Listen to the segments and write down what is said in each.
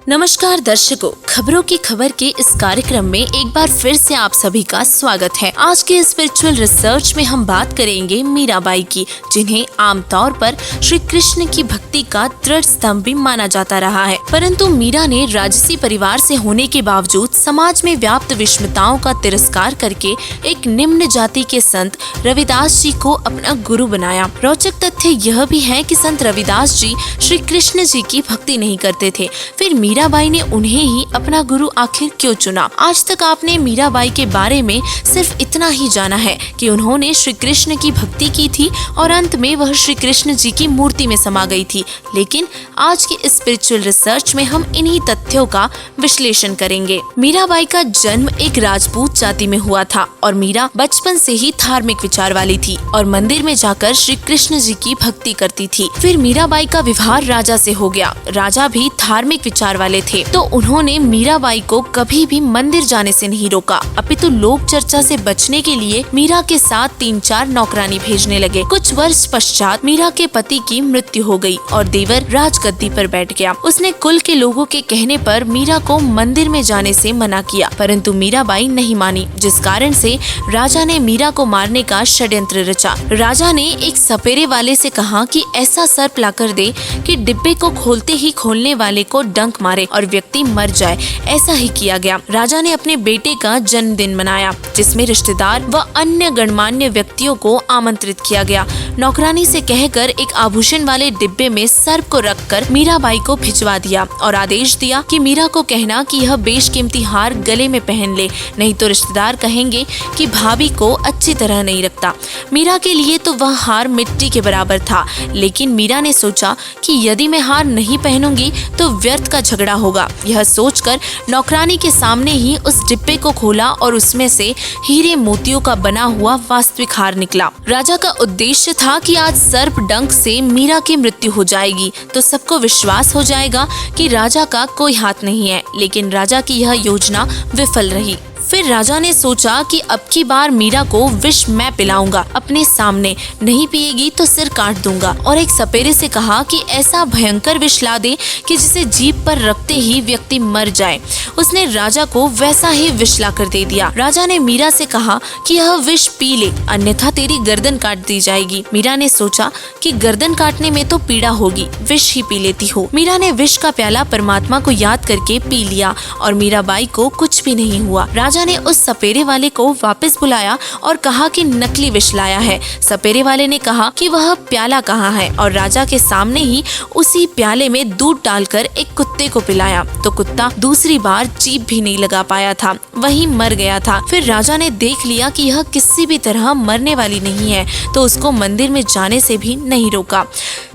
नमस्कार दर्शकों, खबरों की खबर के इस कार्यक्रम में एक बार फिर से आप सभी का स्वागत है। आज के स्पिरिचुअल रिसर्च में हम बात करेंगे मीराबाई की, जिन्हें आमतौर पर श्री कृष्ण की भक्ति का दृढ़ स्तंभ भी माना जाता रहा है। परंतु मीरा ने राजसी परिवार से होने के बावजूद समाज में व्याप्त विषमताओं का तिरस्कार करके एक निम्न जाति के संत रविदास जी को अपना गुरु बनाया। रोचक तथ्य यह भी है कि संत रविदास जी श्री कृष्ण जी की भक्ति नहीं करते थे, फिर मीराबाई ने उन्हें ही अपना गुरु आखिर क्यों चुना? आज तक आपने मीराबाई के बारे में सिर्फ इतना ही जाना है कि उन्होंने श्री कृष्ण की भक्ति की थी और अंत में वह श्री कृष्ण जी की मूर्ति में समा गई थी। लेकिन आज के स्पिरिचुअल रिसर्च में हम इन्हीं तथ्यों का विश्लेषण करेंगे। मीराबाई का जन्म एक राजपूत जाति में हुआ था और मीरा बचपन से ही धार्मिक विचार वाली थी और मंदिर में जाकर श्री कृष्ण जी की भक्ति करती थी। फिर मीराबाई का विवाह राजा से हो गया। राजा भी धार्मिक विचार वाले थे, तो उन्होंने मीराबाई को कभी भी मंदिर जाने से नहीं रोका, अपितु लोक चर्चा से बचने के लिए मीरा के साथ 3-4 नौकरानी भेजने लगे। कुछ वर्ष पश्चात मीरा के पति की मृत्यु हो गई और देवर राजगद्दी पर बैठ गया। उसने कुल के लोगों के कहने पर मीरा को मंदिर में जाने से मना किया, परंतु मीराबाई नहीं मानी, जिस कारण से राजा ने मीरा को मारने का षड्यंत्र रचा। राजा ने एक सपेरे वाले से कहा कि ऐसा सर्प लाकर दे कि डिब्बे को खोलते ही खोलने वाले को डंक मारे और व्यक्ति मर जाए। ऐसा ही किया गया। राजा ने अपने बेटे का जन्मदिन मनाया, जिसमें रिश्तेदार व अन्य गणमान्य व्यक्तियों को आमंत्रित किया गया। नौकरानी से कहकर एक आभूषण वाले डिब्बे में सर्प को रखकर मीराबाई को भिजवा दिया और आदेश दिया कि मीरा को कहना कि यह बेशकीमती हार गले में पहन ले, नहीं तो रिश्तेदार कहेंगे कि भाभी को अच्छी तरह नहीं रखता। मीरा के लिए तो वह हार मिट्टी के बराबर था, लेकिन मीरा ने सोचा कि यदि मैं हार नहीं पहनूंगी तो व्यर्थ का झगड़ा होगा। यह सोचकर नौकरानी के सामने ही उस डिब्बे को खोला और उसमें से हीरे मोतियों का बना हुआ वास्तविक हार निकला। राजा का उद्देश्य था कि आज सर्प डंक से मीरा की मृत्यु हो जाएगी तो सबको विश्वास हो जाएगा कि राजा का कोई हाथ नहीं है, लेकिन राजा की यह योजना विफल रही। फिर राजा ने सोचा कि अब की बार मीरा को विष मैं पिलाऊंगा, अपने सामने, नहीं पिएगी तो सिर काट दूंगा, और एक सपेरे से कहा कि ऐसा भयंकर विष ला दे कि जिसे जीभ पर रखते ही व्यक्ति मर जाए। उसने राजा को वैसा ही विष ला कर दे दिया। राजा ने मीरा से कहा कि यह विष पी ले, अन्यथा तेरी गर्दन काट दी जाएगी। मीरा ने सोचा कि गर्दन काटने में तो पीड़ा होगी, विष ही पी लेती हो। मीरा ने विष का प्याला परमात्मा को याद करके पी लिया और मीराबाई को कुछ भी नहीं हुआ। राजा ने उस सपेरे वाले को वापस बुलाया और कहा कि नकली विष लाया है। सपेरे वाले ने कहा कि वह प्याला कहाँ है और राजा के सामने ही उसी प्याले में दूध डालकर एक कुत्ते को पिलाया, तो कुत्ता दूसरी बार जीभ भी नहीं लगा पाया था, वहीं मर गया था। फिर राजा ने देख लिया कि यह किसी भी तरह मरने वाली नहीं है, तो उसको मंदिर में जाने से भी नहीं रोका।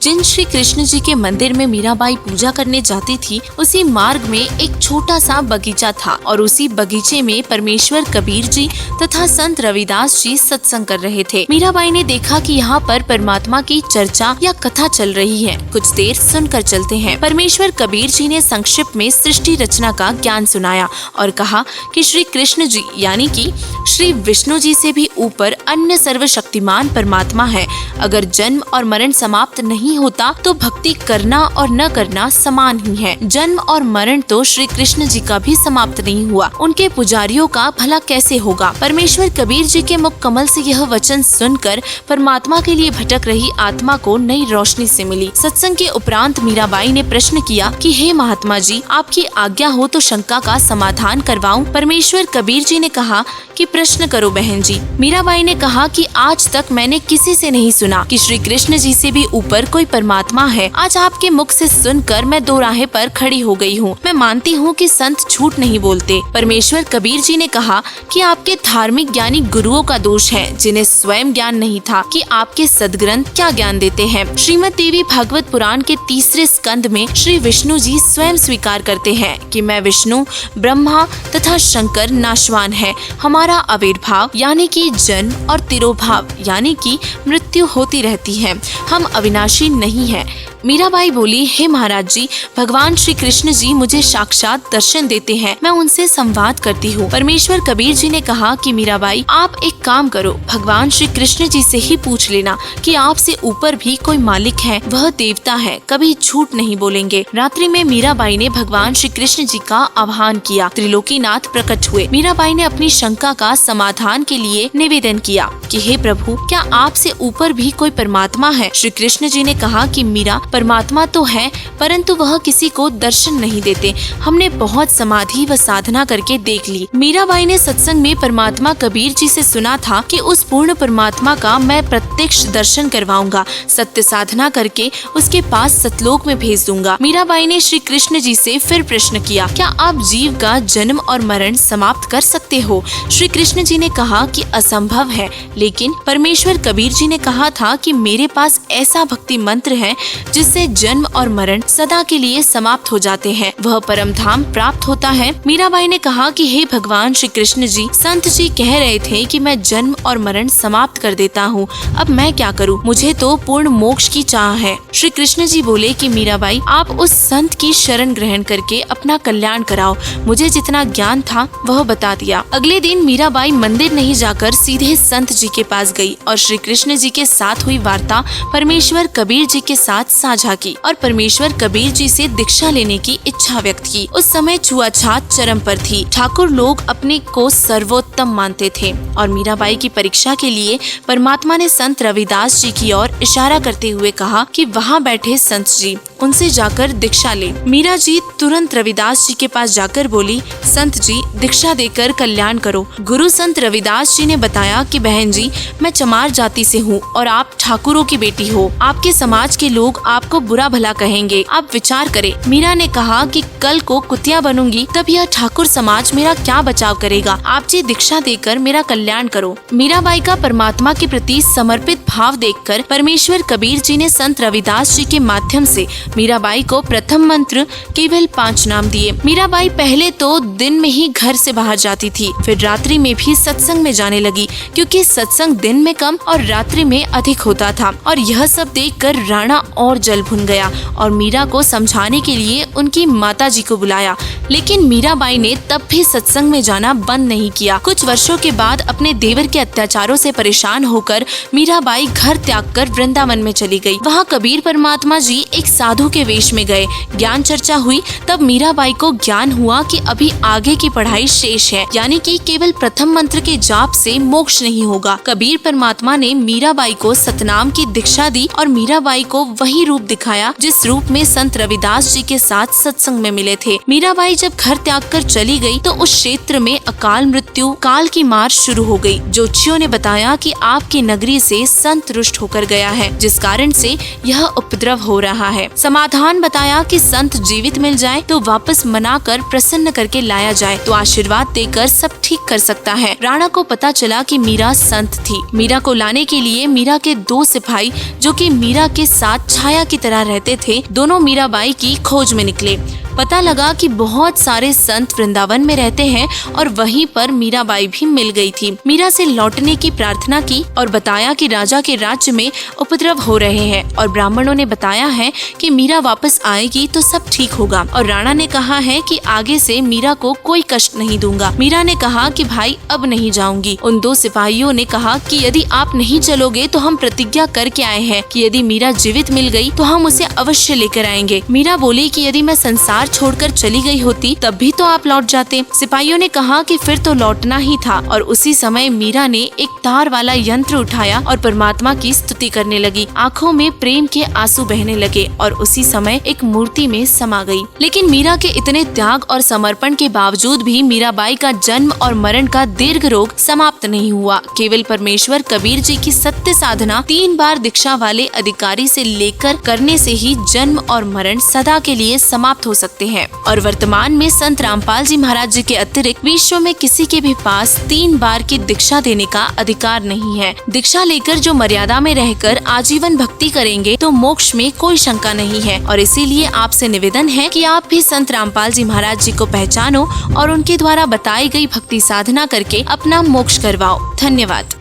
जिन श्री कृष्ण जी के मंदिर में मीराबाई पूजा करने जाती थी, उसी मार्ग में एक छोटा सा बगीचा था और उसी बगीचे में परमेश्वर कबीर जी तथा संत रविदास जी सत्संग कर रहे थे। मीराबाई ने देखा कि यहाँ पर परमात्मा की चर्चा या कथा चल रही है। कुछ देर सुनकर चलते हैं। परमेश्वर कबीर जी ने संक्षिप्त में सृष्टि रचना का ज्ञान सुनाया और कहा कि श्री कृष्ण जी यानी कि श्री विष्णु जी से भी ऊपर अन्य सर्वशक्तिमान परमात्मा है। अगर जन्म और मरण समाप्त नहीं होता तो भक्ति करना और न करना समान ही है। जन्म और मरण तो श्री कृष्ण जी का भी समाप्त नहीं हुआ, उनके पुजारियों का भला कैसे होगा? परमेश्वर कबीर जी के मुख कमल से यह वचन सुनकर परमात्मा के लिए भटक रही आत्मा को नई रोशनी से मिली। सत्संग के उपरांत मीराबाई ने प्रश्न किया कि हे महात्मा जी, आपकी आज्ञा हो तो शंका का समाधान करवाऊं। परमेश्वर कबीर जी ने कहा कि प्रश्न करो बहन जी। मीराबाई ने कहा कि आज तक मैंने किसी से नहीं सुना कि श्री कृष्ण जी से भी ऊपर कोई परमात्मा है। आज आपके मुख से सुनकर मैं दो राहे पर खड़ी हो गई हूँ। मैं मानती हूँ कि संत झूठ नहीं बोलते। परमेश्वर कबीर जी ने कहा कि आपके धार्मिक ज्ञानी गुरुओं का दोष है, जिन्हें स्वयं ज्ञान नहीं था कि आपके सदग्रंथ क्या ज्ञान देते हैं। श्रीमद् देवी भागवत पुराण के 3 स्कंद में श्री विष्णु जी स्वयं स्वीकार करते हैं कि मैं विष्णु, ब्रह्मा तथा शंकर नाशवान है। हमारा आविर्भाव यानी कि जन्म और तिरोभाव यानी कि मृत्यु होती रहती है। हम अविनाशी नहीं है। मीराबाई बोली, हे महाराज जी, भगवान श्री कृष्ण जी मुझे साक्षात दर्शन देते हैं, मैं उनसे संवाद करती हूँ। परमेश्वर कबीर जी ने कहा कि मीराबाई, आप एक काम करो, भगवान श्री कृष्ण जी से ही पूछ लेना कि आपसे ऊपर भी कोई मालिक है, वह देवता है, कभी झूठ नहीं बोलेंगे। रात्रि में मीराबाई ने भगवान श्री कृष्ण जी का आह्वान किया। त्रिलोकीनाथ प्रकट हुए। मीराबाई ने अपनी शंका का समाधान के लिए निवेदन किया कि हे प्रभु, क्या आपसे ऊपर भी कोई परमात्मा है? श्री कृष्ण जी ने कहा कि मीरा, परमात्मा तो है, परंतु वह किसी को दर्शन नहीं देते। हमने बहुत समाधि व साधना करके देख ली। मीराबाई ने सत्संग में परमात्मा कबीर जी से सुना था कि उस पूर्ण परमात्मा का मैं प्रत्यक्ष दर्शन करवाऊंगा, सत्य साधना करके उसके पास सतलोक में भेज दूंगा। मीराबाई ने श्री कृष्ण जी से फिर प्रश्न किया, क्या आप जीव का जन्म और मरण समाप्त कर सकते हो? श्री कृष्ण जी ने कहा कि असंभव है, लेकिन परमेश्वर कबीर जी ने कहा था कि मेरे पास ऐसा भक्ति मंत्र है जिससे जन्म और मरण सदा के लिए समाप्त हो जाते हैं, वह परम धाम प्राप्त होता है। मीराबाई ने कहा कि हे भगवान श्री कृष्ण जी, संत जी कह रहे थे कि मैं जन्म और मरण समाप्त कर देता हूँ, अब मैं क्या करूँ? मुझे तो पूर्ण मोक्ष की चाह है। श्री कृष्ण जी बोले कि मीराबाई, आप उस संत की शरण ग्रहण करके अपना कल्याण कराओ। मुझे जितना ज्ञान था वह बता दिया। अगले दिन मीराबाई मंदिर नहीं जाकर सीधे संत जी के पास गई और श्री कृष्ण जी के साथ हुई वार्ता परमेश्वर कबीर जी के साथ साझा की और परमेश्वर कबीर जी से दीक्षा लेने की इच्छा व्यक्त की। उस समय छुआछात चरम पर थी। ठाकुर लोग अपने को सर्वोत्तम मानते थे और मीराबाई की परीक्षा के लिए परमात्मा ने संत रविदास जी की ओर इशारा करते हुए कहा कि वहाँ बैठे संत जी, उनसे जाकर दीक्षा ले। मीरा जी तुरंत रविदास जी के पास जाकर बोली, संत जी, दीक्षा देकर कल्याण करो। गुरु संत रविदास जी ने बताया कि बहन जी, मैं चमार जाति से हूँ और आप ठाकुरों की बेटी हो। आपके समाज के लोग आपको बुरा भला कहेंगे, आप विचार करें। मीरा ने कहा कि कल को कुतिया बनूंगी तब यह ठाकुर समाज मेरा क्या बचाव करेगा? आप जी दीक्षा देकर मेरा कल्याण करो। मीराबाई का परमात्मा के प्रति समर्पित भाव देखकर परमेश्वर कबीर जी ने संत रविदास जी के माध्यम से मीराबाई को प्रथम मंत्र केवल 5 नाम दिए। मीराबाई पहले तो दिन में ही घर से बाहर जाती थी, फिर रात्रि में भी सत्संग में जाने लगी, क्योंकि सत्संग दिन में कम और रात्रि में अधिक होता था। और यह सब देखकर राणा और जल भुन गया और मीरा को समझाने के लिए उनकी माता जी को बुलाया, लेकिन मीराबाई ने तब भी सत्संग में जाना बंद नहीं किया। कुछ वर्षों के बाद अपने देवर के अत्याचारों से परेशान होकर मीराबाई घर त्याग कर वृंदावन में चली गई। वहाँ कबीर परमात्मा जी एक साधु के वेश में गए। ज्ञान चर्चा हुई, तब मीराबाई को ज्ञान हुआ कि अभी आगे की पढ़ाई शेष है, यानी कि केवल प्रथम मंत्र के जाप से मोक्ष नहीं होगा। कबीर परमात्मा ने मीराबाई को सतनाम की दीक्षा दी और मीराबाई को वही रूप दिखाया जिस रूप में संत रविदास जी के साथ सत्संग में मिले थे। मीराबाई जब घर त्याग कर चली गई तो उस क्षेत्र में अकाल मृत्यु, काल की मार शुरू हो गई। ज्योतिषियों ने बताया कि आपकी नगरी से संत रुष्ट होकर गया है, जिस कारण से यह उपद्रव हो रहा है। समाधान बताया कि संत जीवित मिल जाए तो वापस मनाकर प्रसन्न करके लाया जाए तो आशीर्वाद देकर सब ठीक कर सकता है। राणा को पता चला कि मीरा संत थी। मीरा को लाने के लिए मीरा के 2 सिपाही, जो कि मीरा के साथ छाया की तरह रहते थे, दोनों मीराबाई की खोज में निकले। पता लगा कि बहुत सारे संत वृंदावन में रहते हैं और वहीं पर मीराबाई भी मिल गई थी। मीरा से लौटने की प्रार्थना की और बताया कि राजा के राज्य में उपद्रव हो रहे हैं और ब्राह्मणों ने बताया है कि मीरा वापस आएगी तो सब ठीक होगा। और राणा ने कहा है कि आगे से मीरा को कोई कष्ट नहीं दूंगा। मीरा ने कहा कि भाई अब नहीं जाऊंगी। उन 2 सिपाहियों ने कहा कि यदि आप नहीं चलोगे तो हम प्रतिज्ञा करके आए हैं कि यदि मीरा जीवित मिल गई तो हम उसे अवश्य लेकर आएंगे। मीरा बोली कि यदि मैं संसार छोड़कर चली गई होती तब भी तो आप लौट जाते। सिपाहियों ने कहा कि फिर तो लौटना ही था। और उसी समय मीरा ने एक तार वाला यंत्र उठाया और परमात्मा की स्तुति करने लगी। आंखों में प्रेम के आंसू बहने लगे और उसी समय एक मूर्ति में समा गई। लेकिन मीरा के इतने त्याग और समर्पण के बावजूद भी मीराबाई का जन्म और मरण का दीर्घ रोग समाप्त नहीं हुआ। केवल परमेश्वर कबीर जी की सत्य साधना 3 बार दीक्षा वाले अधिकारी से लेकर करने से ही जन्म और मरण सदा के लिए समाप्त हो सकते हैं। और वर्तमान में संत रामपाल जी महाराज जी के अतिरिक्त विश्व में किसी के भी पास 3 बार की दीक्षा देने का अधिकार नहीं है। दीक्षा लेकर जो मर्यादा में रहकर आजीवन भक्ति करेंगे तो मोक्ष में कोई शंका नहीं है। और इसीलिए आपसे निवेदन है कि आप भी संत रामपाल जी महाराज जी को पहचानो और उनके द्वारा बताई गई भक्ति साधना करके अपना मोक्ष करवाओ। धन्यवाद।